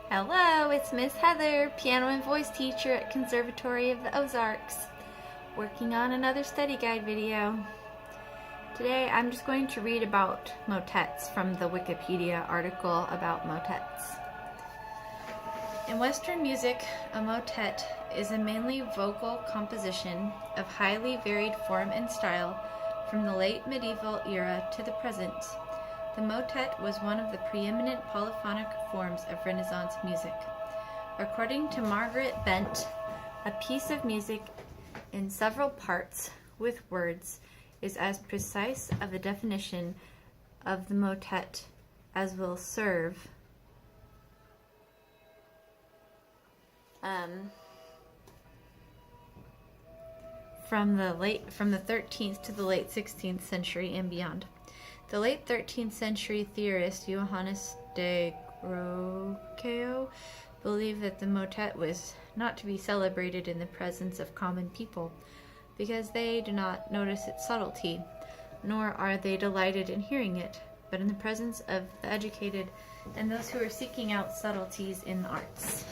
Hello, it's Miss Heather, piano and voice teacher at Conservatory of the Ozarks, working on another study guide video. Today I'm just going to read about motets from the Wikipedia article about motets. In Western music, a motet is a mainly vocal composition of highly varied form and style from the late medieval era to the present. The motet was one of the preeminent polyphonic forms of Renaissance music. According to Margaret Bent, a piece of music in several parts with words is as precise of a definition of the motet as will serve from the 13th to the late 16th century and beyond. The late 13th century theorist Johannes de Grocio believed that the motet was not to be celebrated in the presence of common people, because they do not notice its subtlety, nor are they delighted in hearing it, but in the presence of the educated and those who are seeking out subtleties in the arts.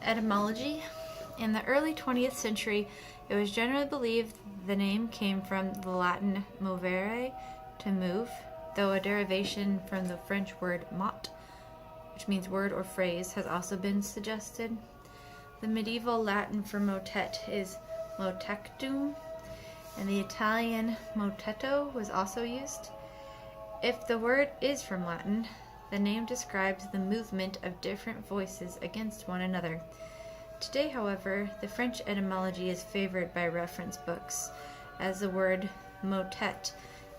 Etymology. In the early 20th century, it was generally believed the name came from the Latin movere, to move, though a derivation from the French word mot, which means word or phrase, has also been suggested. The medieval Latin for motet is motectum, and the Italian motetto was also used. If the word is from Latin, the name describes the movement of different voices against one another. Today, however, the French etymology is favored by reference books, as the word motet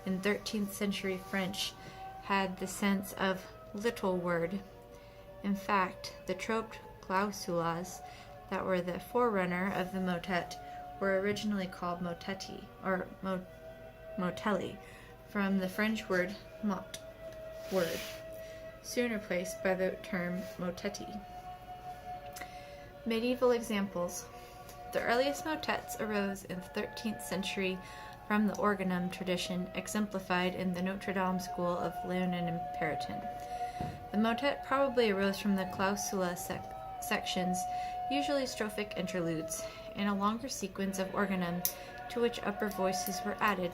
in 13th century French had the sense of little word. In fact, the troped clausulas that were the forerunner of the motet were originally called motetti, or motelli, from the French word mot, word, soon replaced by the term motetti. Medieval examples. The earliest motets arose in the 13th century from the organum tradition exemplified in the Notre Dame school of Léonin and Periton. The motet probably arose from the clausula sections, usually strophic interludes, in a longer sequence of organum to which upper voices were added.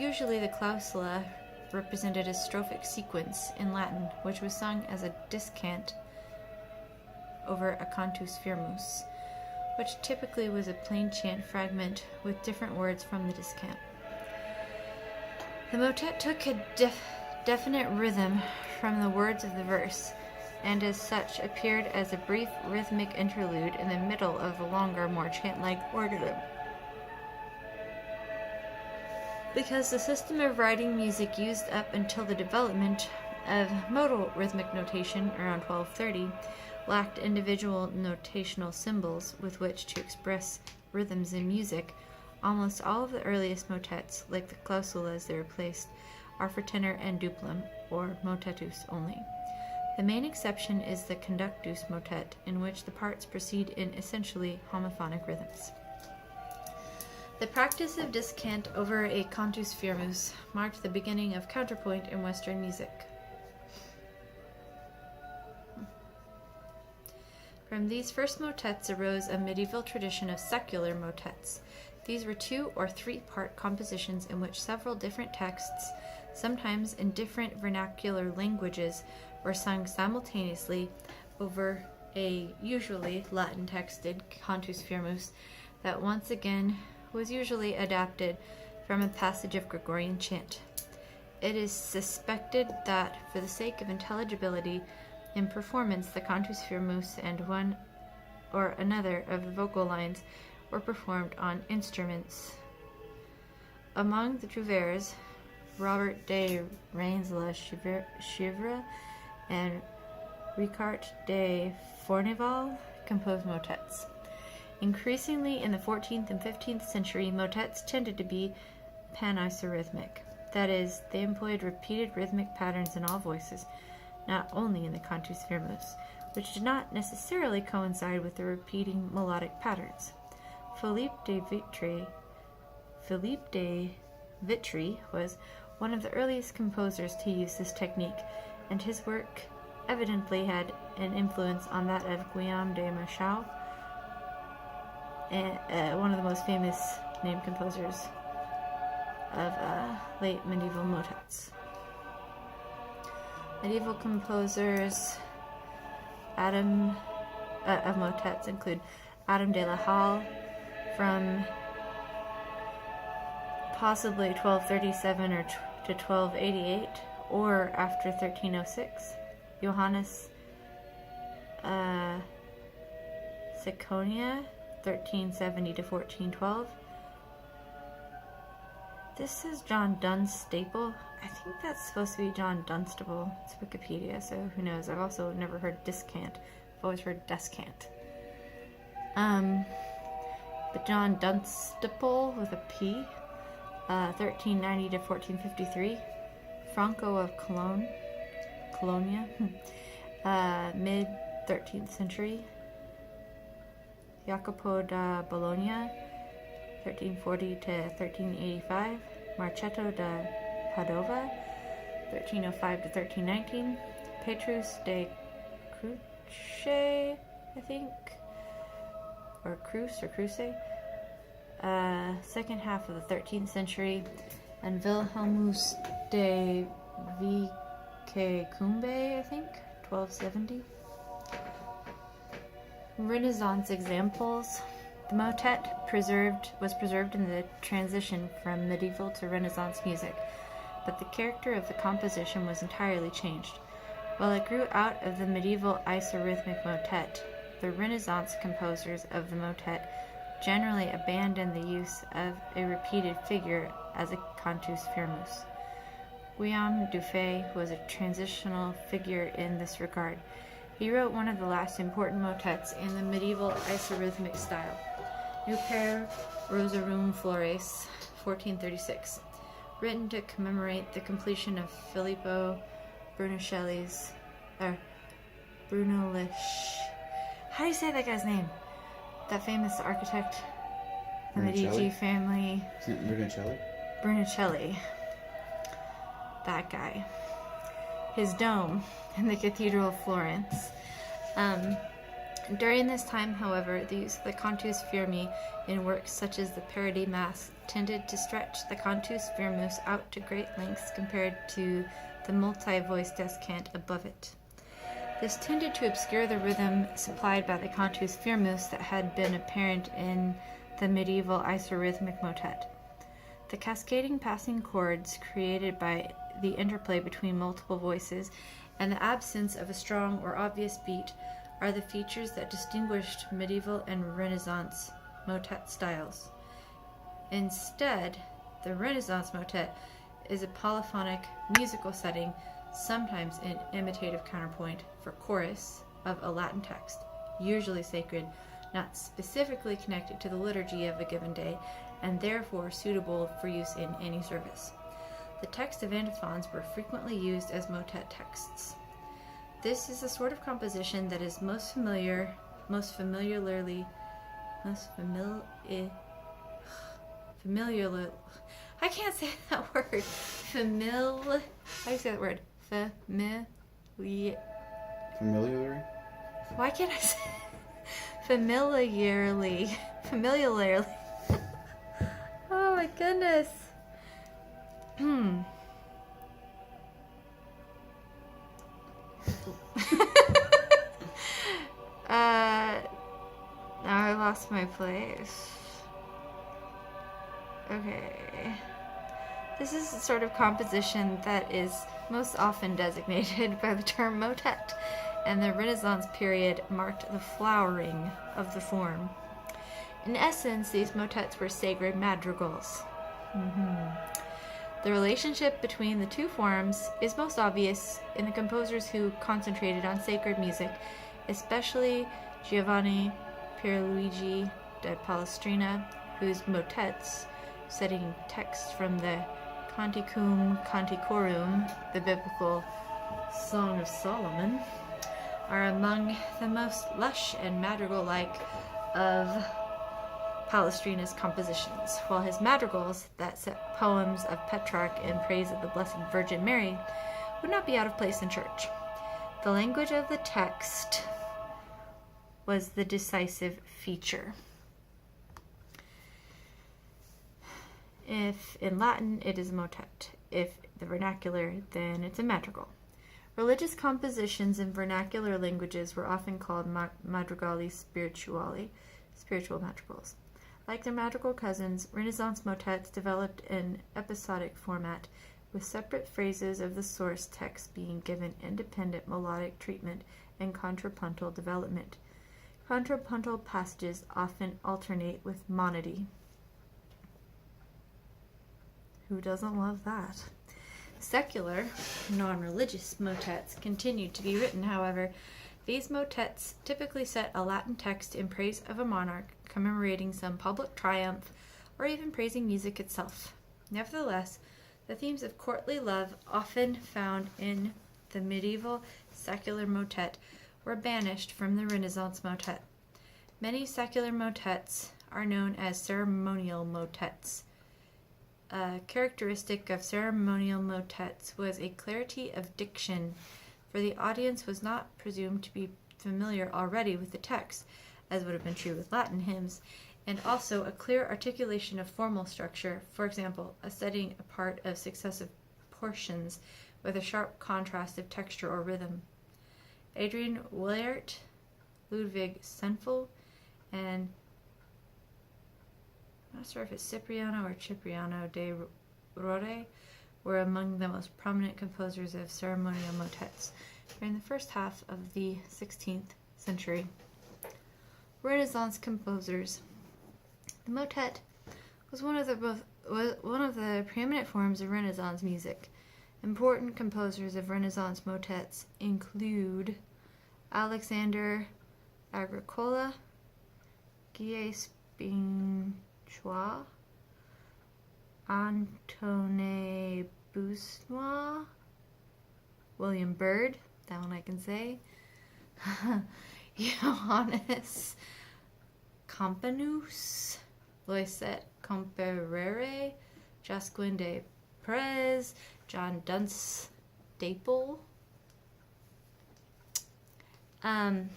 Usually the clausula represented a strophic sequence in Latin, which was sung as a discant over a cantus firmus, which typically was a plain chant fragment with different words from the discant. The motet took a definite rhythm from the words of the verse, and as such appeared as a brief rhythmic interlude in the middle of a longer, more chant-like organum. Because the system of writing music used up until the development of modal rhythmic notation around 1230 lacked individual notational symbols with which to express rhythms in music, almost all of the earliest motets, like the clausulas they replaced, are for tenor and duplum, or motetus only. The main exception is the conductus motet, in which the parts proceed in essentially homophonic rhythms. The practice of discant over a cantus firmus marked the beginning of counterpoint in Western music. From these first motets arose a medieval tradition of secular motets. These were 2- or 3-part compositions in which several different texts, sometimes in different vernacular languages, were sung simultaneously over a usually Latin-texted cantus firmus that once again was usually adapted from a passage of Gregorian chant. It is suspected that, for the sake of intelligibility, in performance, the cantus firmus and one or another of the vocal lines were performed on instruments. Among the trouvères, Robert de Reims-la-Chèvre and Ricard de Forneval composed motets. Increasingly in the 14th and 15th century, motets tended to be panisarrhythmic. That is, they employed repeated rhythmic patterns in all voices, not only in the cantus firmus, which did not necessarily coincide with the repeating melodic patterns. Philippe de Vitry was one of the earliest composers to use this technique, and his work evidently had an influence on that of Guillaume de Machaut, one of the most famous named composers of late medieval motets. Medieval composers of motets include Adam de la Halle from possibly 1237 to 1288 or after 1306. Johannes Seconia 1370 to 1412. This is John Dunstable. I think that's supposed to be John Dunstable. It's Wikipedia, so who knows. I've also never heard discant. I've always heard descant. But John Dunstable with a P, 1390 to 1453. Franco of Colonia, mid 13th century. Jacopo da Bologna, 1340 to 1385. Marchetto da Padova, 1305 to 1319. Petrus de Cruce, I think, or Cruce, second half of the 13th century, and Wilhelmus de Vicecumbe, I think, 1270. Renaissance examples. The motet was preserved in the transition from medieval to Renaissance music, but the character of the composition was entirely changed. While it grew out of the medieval isorhythmic motet, the Renaissance composers of the motet generally abandoned the use of a repeated figure as a cantus firmus. Guillaume Dufay was a transitional figure in this regard. He wrote one of the last important motets in the medieval isorhythmic style, Nuper Rosarum Flores, 1436, written to commemorate the completion of Filippo Brunelleschi's, how do you say that guy's name? That famous architect, the Medici family. Isn't it Brunelleschi? Brunelleschi. That guy. His dome in the Cathedral of Florence. During this time, however, the use of the cantus firmi in works such as the Parody Mass tended to stretch the cantus firmus out to great lengths compared to the multi-voice descant above it. This tended to obscure the rhythm supplied by the cantus firmus that had been apparent in the medieval isorhythmic motet. The cascading passing chords created by the interplay between multiple voices and the absence of a strong or obvious beat are the features that distinguished medieval and Renaissance motet styles. Instead, the Renaissance motet is a polyphonic musical setting, sometimes in imitative counterpoint for chorus of a Latin text, usually sacred, not specifically connected to the liturgy of a given day, and therefore suitable for use in any service. The text of antiphons were frequently used as motet texts. This is a sort of composition that is most familiarly, I can't say that word. How do you say that word? Familiarly? Why can't I say familiarly? Oh my goodness. Now I lost my place. Okay. This is a sort of composition that is most often designated by the term motet, and the Renaissance period marked the flowering of the form. In essence, these motets were sacred madrigals. The relationship between the two forms is most obvious in the composers who concentrated on sacred music, especially Giovanni Pierluigi da Palestrina, whose motets, setting text from the Canticum Canticorum, the biblical Song of Solomon, are among the most lush and madrigal-like of Palestrina's compositions, while his madrigals, that set poems of Petrarch in praise of the Blessed Virgin Mary, would not be out of place in church. The language of the text was the decisive feature. If in Latin, it is a motet. If the vernacular, then it's a madrigal. Religious compositions in vernacular languages were often called madrigali spirituali, spiritual madrigals. Like their madrigal cousins, Renaissance motets developed an episodic format, with separate phrases of the source text being given independent melodic treatment and contrapuntal development. Contrapuntal passages often alternate with monody. Who doesn't love that? Secular, non-religious motets continued to be written, however. These motets typically set a Latin text in praise of a monarch, commemorating some public triumph, or even praising music itself. Nevertheless, the themes of courtly love, often found in the medieval secular motet, were banished from the Renaissance motet. Many secular motets are known as ceremonial motets. A characteristic of ceremonial motets was a clarity of diction, for the audience was not presumed to be familiar already with the text, as would have been true with Latin hymns, and also a clear articulation of formal structure, for example, a setting apart of successive portions with a sharp contrast of texture or rhythm. Adrian Willaert, Ludwig Senfel, and I'm not sure if it's Cipriano or Cipriano de Rore were among the most prominent composers of ceremonial motets during the first half of the 16th century. Renaissance composers. The motet was one of the preeminent forms of Renaissance music. Important composers of Renaissance motets include Alexander Agricola, Guy Spinchois, Antoine Bousnois, William Byrd, that one I can say, Johannes Campanus, Loisette Comperere, Josquin de Perez, John Dunstable, and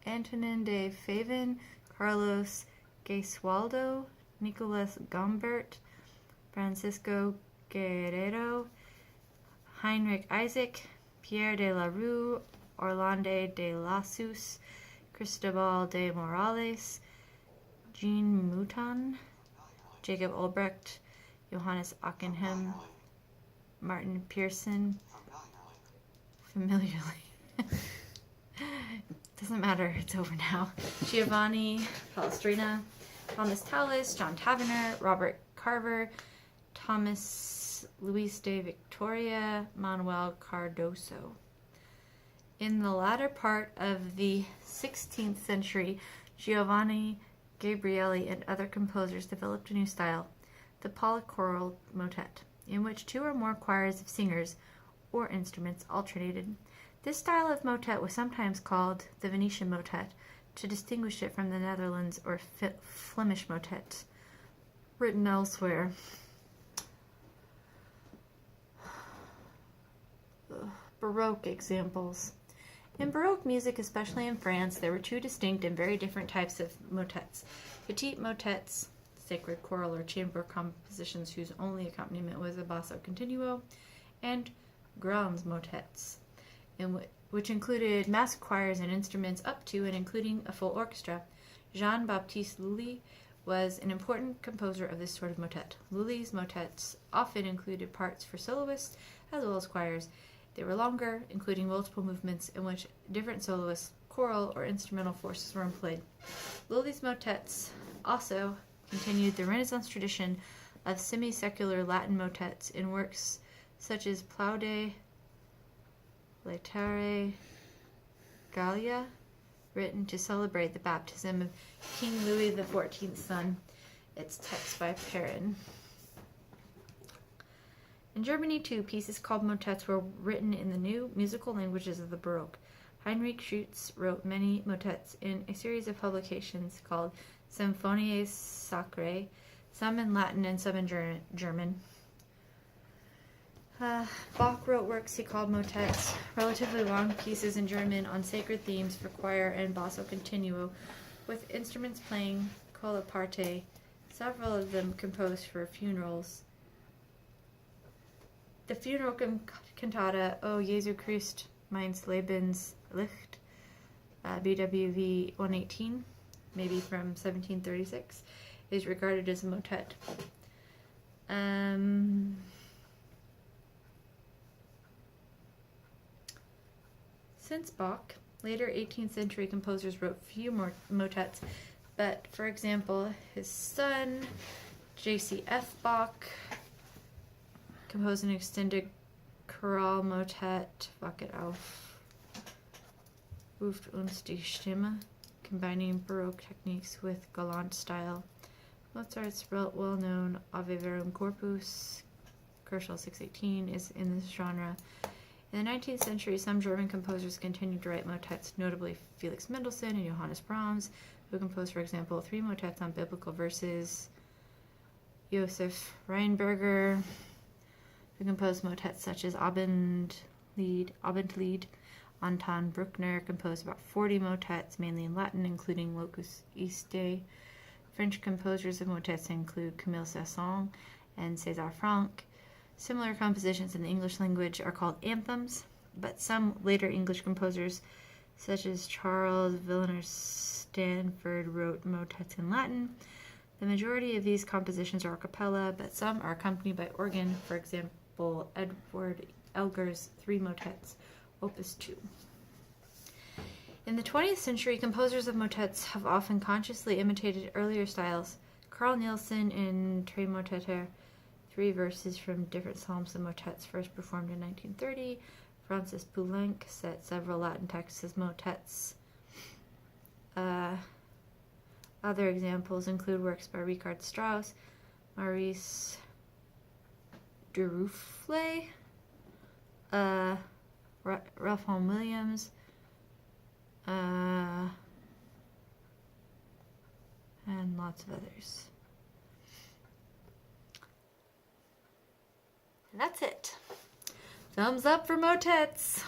Antonin de Favin, Carlos Gesualdo, Nicolas Gombert, Francisco Guerrero, Heinrich Isaac, Pierre de la Rue, Orlando de Lassus, Cristobal de Morales, Jean Mouton, Jacob Olbrecht, Johannes Ockenheim, Martin Pearson, familiarly. Doesn't matter, it's over now. Giovanni Palestrina, Thomas Tallis, John Taverner, Robert Carver, Thomas Luis de Victoria, Manuel Cardoso. In the latter part of the 16th century, Giovanni Gabrieli and other composers developed a new style, the polychoral motet, in which two or more choirs of singers or instruments alternated. This style of motet was sometimes called the Venetian motet, to distinguish it from the Netherlands or Flemish motet, written elsewhere. Baroque examples. In Baroque music, especially in France, there were two distinct and very different types of motets. Petite motets, sacred choral or chamber compositions whose only accompaniment was a basso continuo, and grands motets, which included mass choirs and instruments up to and including a full orchestra. Jean-Baptiste Lully was an important composer of this sort of motet. Lully's motets often included parts for soloists as well as choirs. They were longer, including multiple movements in which different soloists, choral, or instrumental forces were employed. Lully's motets also continued the Renaissance tradition of semi-secular Latin motets in works such as Plaude, Laetare Gallia, written to celebrate the baptism of King Louis XIV's son. Its text by Perrin. In Germany, too, pieces called motets were written in the new musical languages of the Baroque. Heinrich Schütz wrote many motets in a series of publications called Symphoniae Sacrae, some in Latin and some in German. Bach wrote works he called motets, relatively long pieces in German on sacred themes for choir and basso continuo, with instruments playing colla parte, several of them composed for funerals. The funeral cantata O Jesu Christ meines Lebens Licht, BWV 118, maybe from 1736, is regarded as a motet. Since Bach, later 18th century composers wrote few more motets, but for example, his son, J.C.F. Bach, composed an extended choral motet, Wacket auf, ruft uns die Stimme, combining Baroque techniques with galant style. Mozart's well-known Ave Verum Corpus, Kochel 618, is in this genre. In the 19th century, some German composers continued to write motets, notably Felix Mendelssohn and Johannes Brahms, who composed, for example, 3 motets on biblical verses. Josef Reinberger, who composed motets such as Abendlied. Anton Bruckner composed about 40 motets, mainly in Latin, including Locus Iste. French composers of motets include Camille Saint-Saëns and César Franck. Similar compositions in the English language are called anthems, but some later English composers, such as Charles Villiers-Stanford, wrote motets in Latin. The majority of these compositions are a cappella, but some are accompanied by organ, for example, Edward Elgar's 3 motets, Opus 2. In the 20th century, composers of motets have often consciously imitated earlier styles. Carl Nielsen in Tre Moteter, 3 verses from different psalms and motets, first performed in 1930. Francis Poulenc set several Latin texts as motets. Other examples include works by Richard Strauss, Maurice Durufle, Ralph Vaughan Williams, and lots of others. And that's it. Thumbs up for motets!